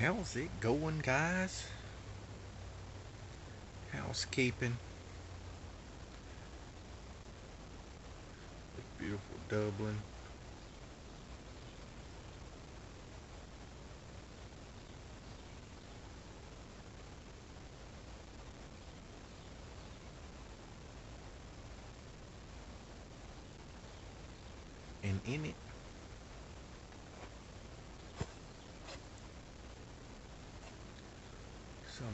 How's it going, guys? Housekeeping. This beautiful Dublin. And in it, some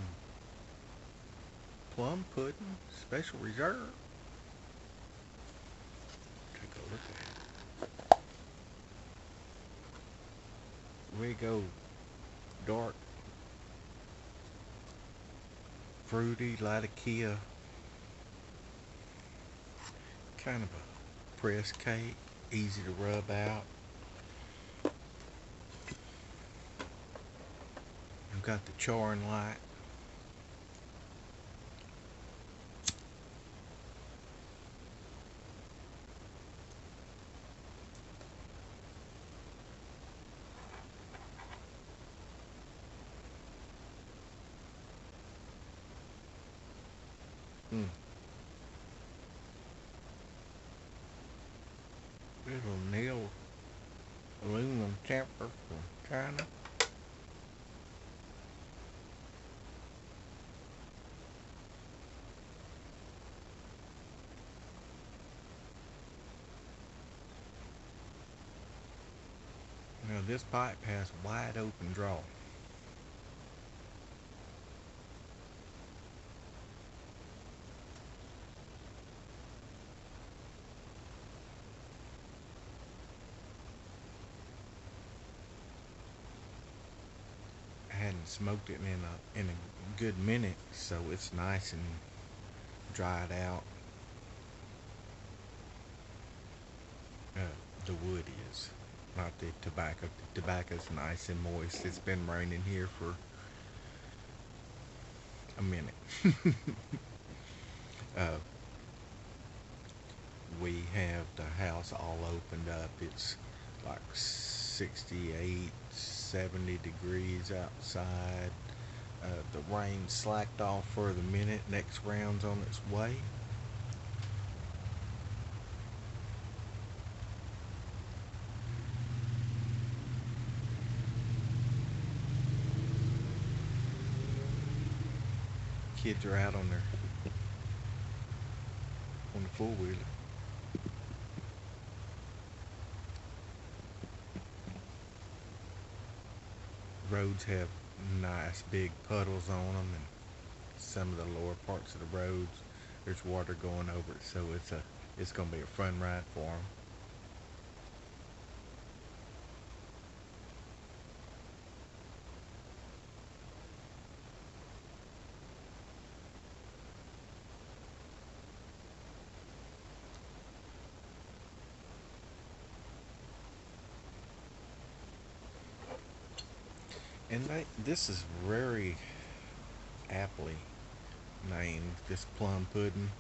plum pudding, special reserve. Take a look at it. Rigo dark, fruity, Latakia. Kind of a press cake, easy to rub out. I've got the charring light. Mm. Little nail aluminum temper from China. Now this pipe has wide open draw. I hadn't smoked it in a good minute, so it's nice and dried out. Uh, the wood is, not the tobacco. The tobacco's nice and moist. It's been raining here for a minute. uh, we have the house all opened up. It's like 68, 70 degrees outside. The rain slacked off for the minute. Next round's on its way. Kids are out on the four-wheeler. Roads have nice big puddles on them, and some of the lower parts of the roads there's water going over it, so it's gonna be a fun ride for them. And this is very aptly named, this plum pudding.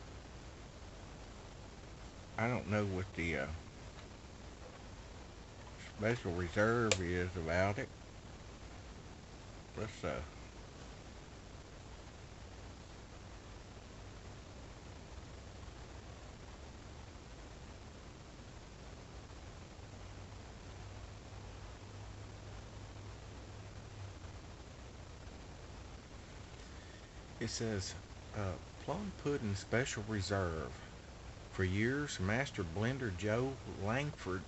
I don't know what the special reserve is about it. Let's it says plum pudding special reserve. For years, master blender Joe Langford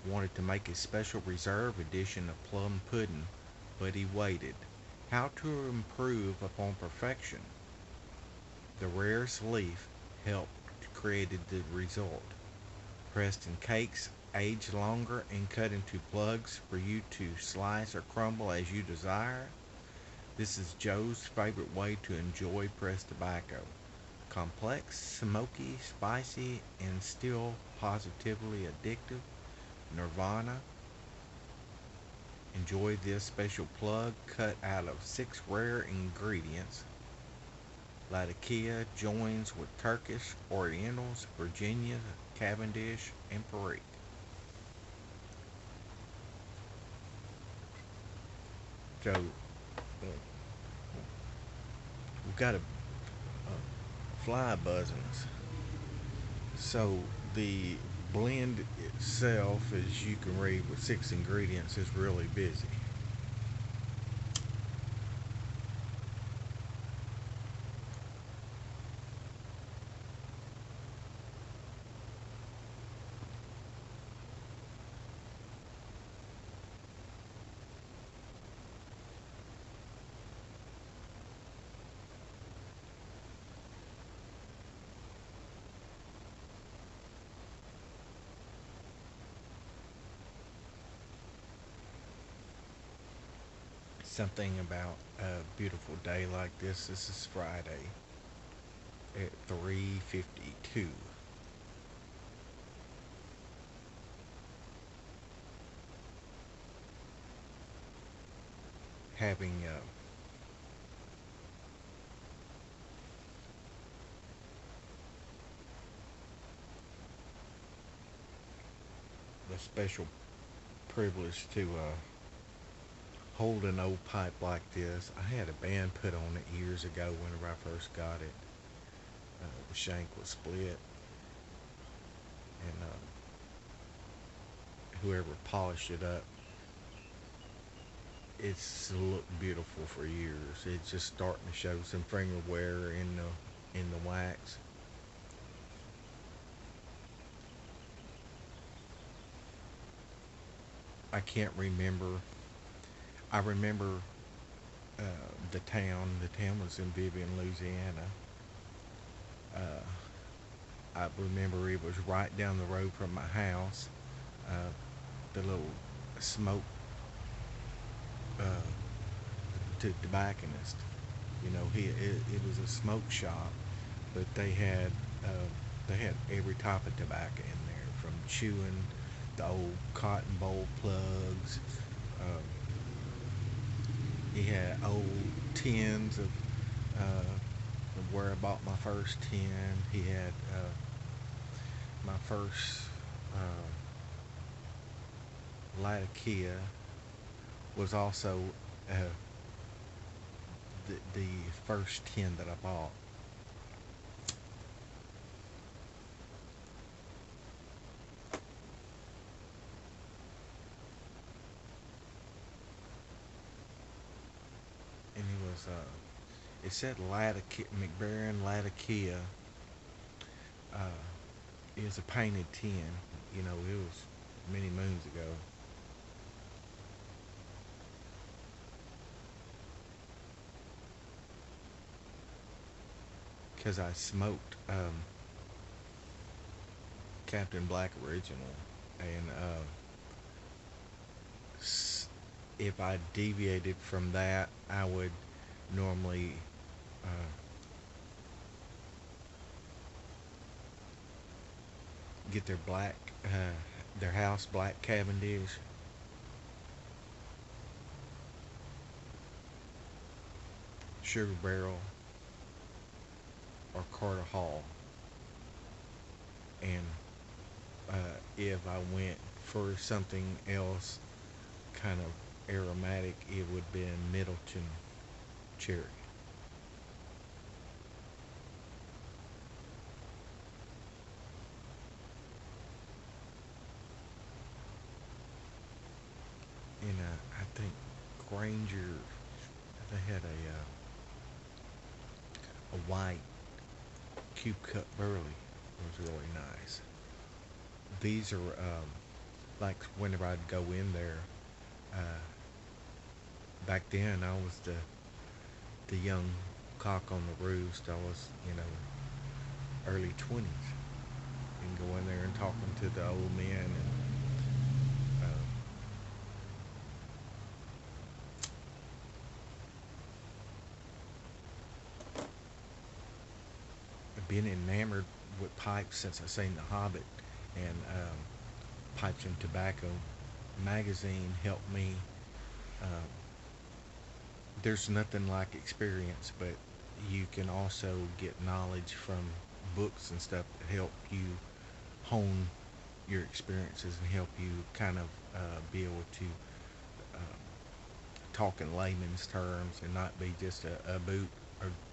wanted to make a special reserve edition of plum pudding, but he waited. How to improve upon perfection? The rarest leaf helped created the result. Pressed in cakes, aged longer and cut into plugs for you to slice or crumble as you desire. This is Joe's favorite way to enjoy pressed tobacco. Complex, smoky, spicy, and still positively addictive. Nirvana. Enjoy this special plug cut out of 6 rare ingredients. Latakia joins with Turkish, Orientals, Virginia, Cavendish, and Perique. So uh, we've got a fly buzzing us. So the blend itself, as you can read with 6 ingredients, is really busy. Something about a beautiful day like this. This is Friday at 3:52. Having the special privilege to hold an old pipe like this. I had a band put on it years ago whenever I first got it. The shank was split, and whoever polished it up, it's looked beautiful for years. It's just starting to show some finger wear in the wax. I can't remember. I remember uh, the town. The town was in Vivian, Louisiana. Uh, I remember it was right down the road from my house. Uh, the little smoke uh, tobacconist. It was a smoke shop, but they had every type of tobacco in there, from chewing, the old cotton bowl plugs. Um, he had old tins of where I bought my first tin. He had my first uh, Latakia was also uh, the first tin that I bought. And it said Latakia, McBaron Latakia. Uh, it was a painted tin. It was many moons ago. Because I smoked Captain Black Original, and if I deviated from that, I would normally uh, get their house black Cavendish, Sugar Barrel, or Carter Hall. And if I went for something else, kind of aromatic, it would be Middleton Cherry. And I think Granger, they had a white cube cut burley. It was really nice. These are like whenever I'd go in there. Uh, Back then, I was the young cock on the roost. I was, early 20s, and go in there and talking to the old men, and uh, been enamored with pipes since I seen The Hobbit, and Pipes and Tobacco magazine helped me. Uh, there's nothing like experience, but you can also get knowledge from books and stuff that help you hone your experiences and help you kind of be able to uh, talk in layman's terms and not be just a boot,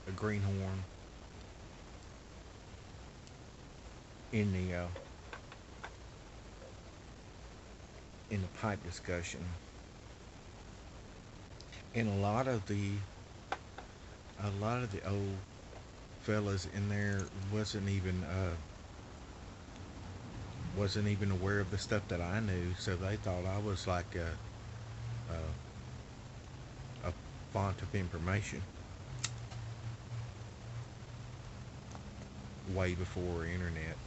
a greenhorn in the pipe discussion. And a lot of the old fellas in there wasn't even aware of the stuff that I knew, so they thought I was like a font of information way before internet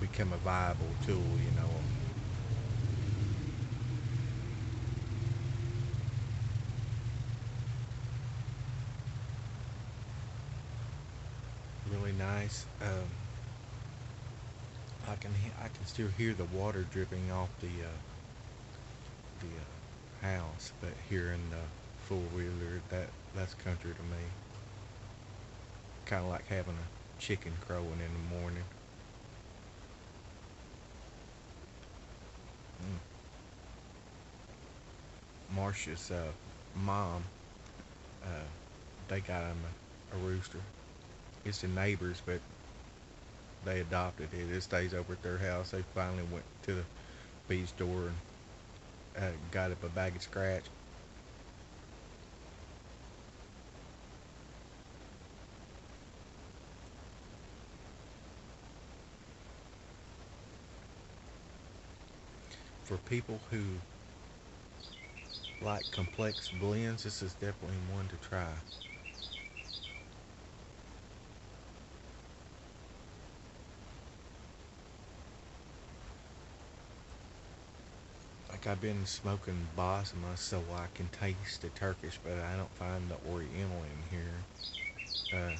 become a viable tool. Really nice. I can still hear the water dripping off the house, but here in the four wheeler, that's country to me. Kind of like having a chicken crowing in the morning. Mm. Marcia's mom, uh, they got him a rooster. It's the neighbors, but they adopted it. It stays over at their house. They finally went to the feed store and got up a bag of scratch. For people who like complex blends, this is definitely one to try. Like I've been smoking Basma so I can taste the Turkish, but I don't find the Oriental in here.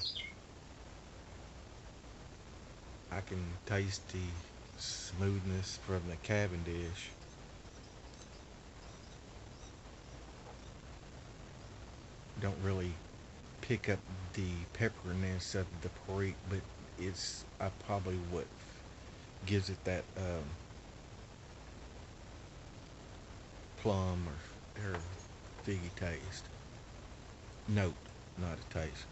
I can taste the smoothness from the Cavendish. Don't really pick up the pepperiness of the Perique, but it's probably what gives it that plum or figgy taste. Note, not a taste.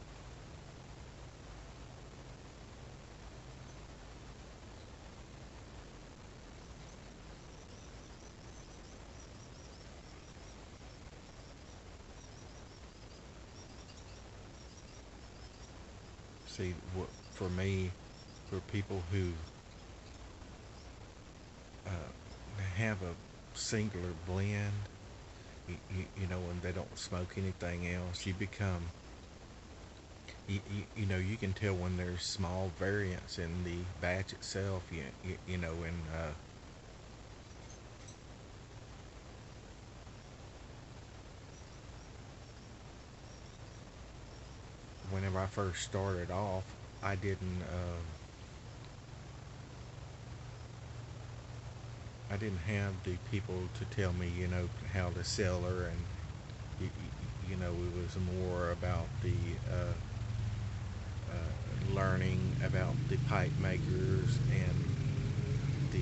See, what for me, for people who have a singular blend, and they don't smoke anything else, you can tell when there's small variance in the batch itself. And whenever I first started off, I didn't. I didn't have the people to tell me, how to sell her, and it was more about the learning about the pipe makers and the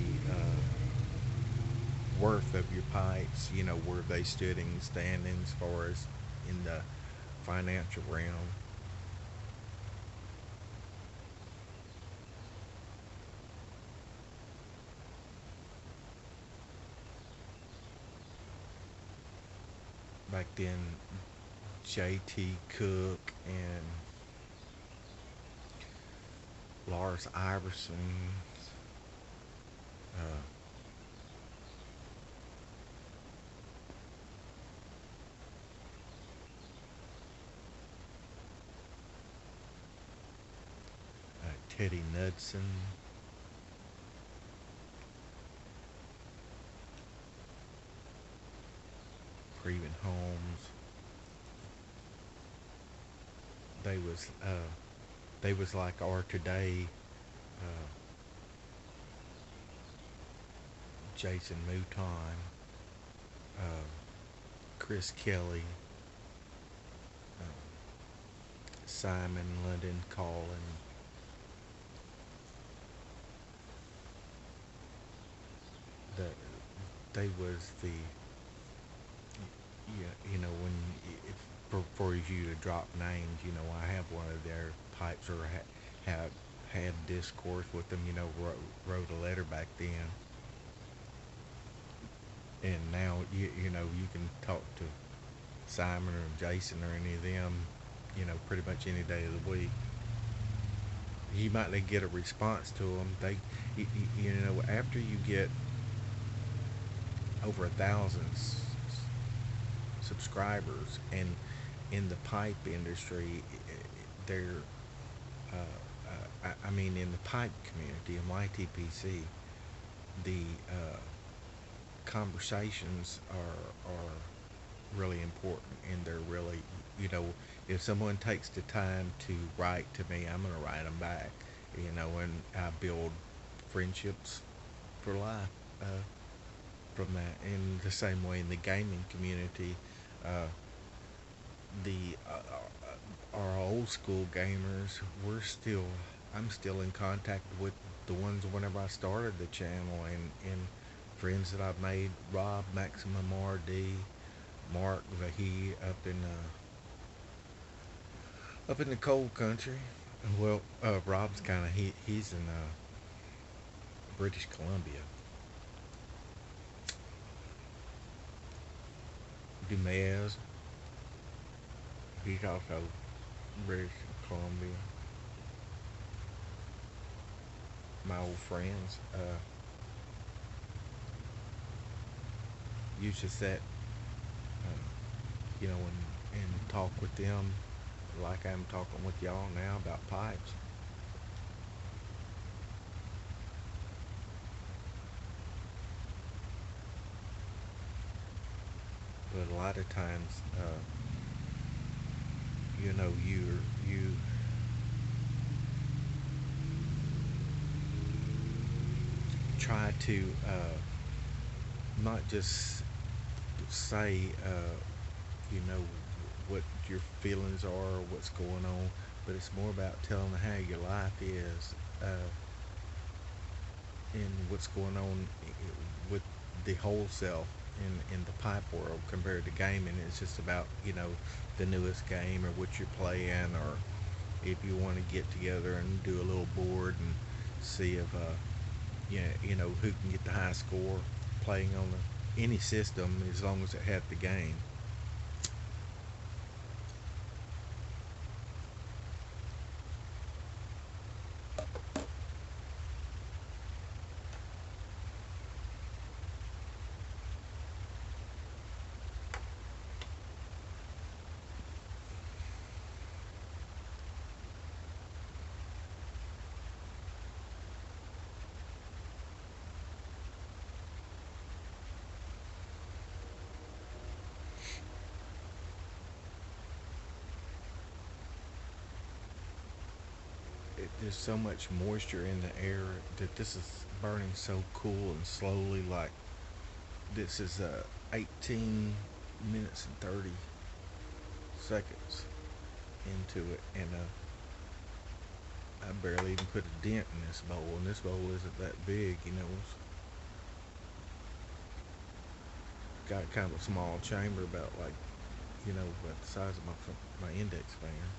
worth of your pipes. Where they stood and standing as far as in the financial realm. Back then, J.T. Cook and Lars Iverson, uh, Teddy Knudsen, Preben Holmes. They was uh, they was like our today uh, Jason Mouton, uh, Chris Kelly, Simon London Collin, the they was the yeah, when if for you to drop names, I have one of their pipes or have had discourse with them, wrote a letter back then, and now you can talk to Simon or Jason or any of them, pretty much any day of the week. You might not get a response to them. After you get over 1,000 subscribers, and in the pipe industry, they're I mean, in the pipe community in YTPC, the conversations are really important, and they're really, if someone takes the time to write to me, I'm gonna write them back, and I build friendships for life from that. In the same way, in the gaming community, uh, the our old school gamers, I'm still in contact with the ones whenever I started the channel, and friends that I've made, Rob, Maximum RD, Mark Vahi up in the cold country. Well, Rob's kind of he's in British Columbia. Dumez, he's also British Columbia. My old friends used to sit, and talk with them like I'm talking with y'all now about pipes. But a lot of times, you try to not just say, you know, what your feelings are, what's going on, but it's more about telling how your life is, and what's going on with the wholesale in the pipe world compared to gaming. It's just about, the newest game or what you're playing, or if you want to get together and do a little board and see if who can get the high score playing on any system as long as it had the game. There's so much moisture in the air that this is burning so cool and slowly. Like, this is 18 minutes and 30 seconds into it, and I barely even put a dent in this bowl, and this bowl isn't that big. It's got kind of a small chamber, about like, about the size of my index finger.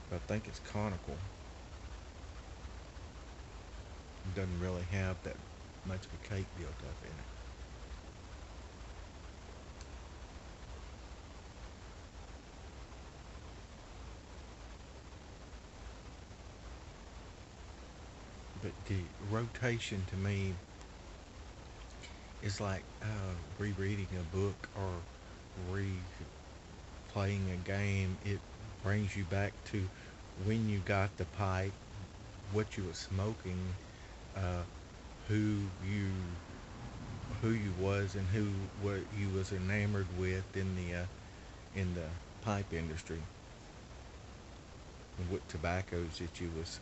But I think it's conical. It doesn't really have that much of a cake built up in it. But the rotation to me is like rereading a book or replaying a game. It brings you back to when you got the pipe, what you were smoking, uh, who you who you was, and who what you was enamored with in the pipe industry, and what tobaccos that you was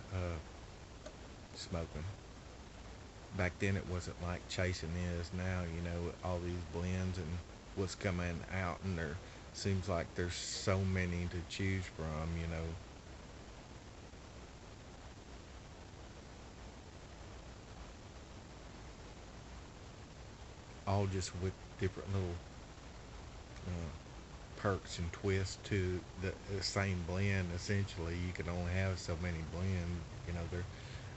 smoking. Back then it wasn't like chasing is now, all these blends and what's coming out, and there seems like there's so many to choose from. all just with different little uh, perks and twists to the same blend. Essentially, you can only have so many blends. You know, there's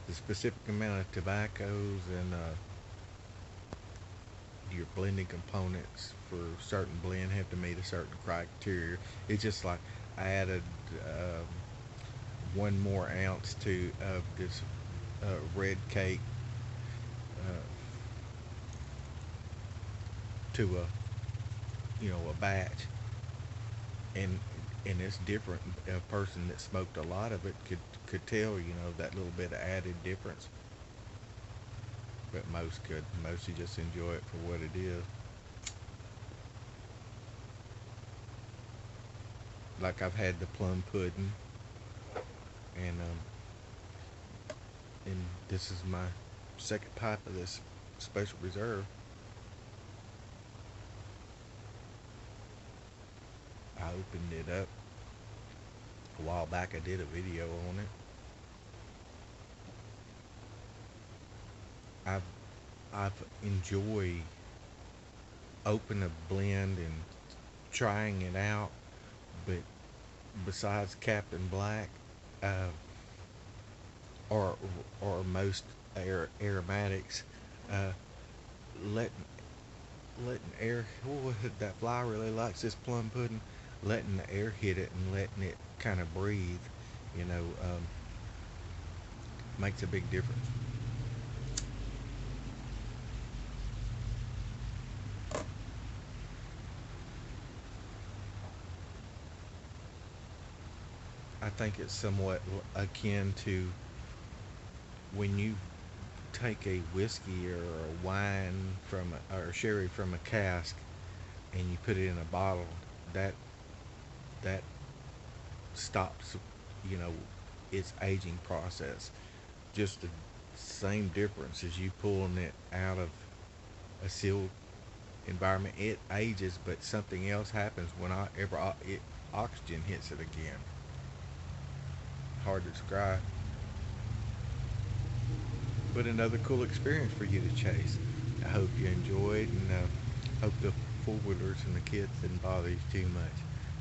the specific amount of tobaccos and your blending components for certain blend have to meet a certain criteria. It's just like I added um, one more ounce to of this red cake uh, to a batch, and it's different. A person that smoked a lot of it could tell, that little bit of added difference, but most could mostly just enjoy it for what it is. Like I've had the plum pudding, and this is my second pipe of this special reserve. I opened it up a while back. I did a video on it. I've I've enjoyed opening a blend and trying it out, but besides Captain Black, uh, or most aromatics, uh, letting letting air. Oh, that fly really likes this plum pudding. Letting the air hit it and letting it kind of breathe, makes a big difference. I think it's somewhat akin to when you take a whiskey or a wine or sherry from a cask and you put it in a bottle. That that stops, you know, its aging process. Just the same difference as you pulling it out of a sealed environment. It ages, but something else happens whenever oxygen hits it again. Hard to describe, but another cool experience for you to chase. I hope you enjoyed, and hope the four wheelers and the kids didn't bother you too much.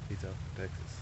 Peace out from Texas.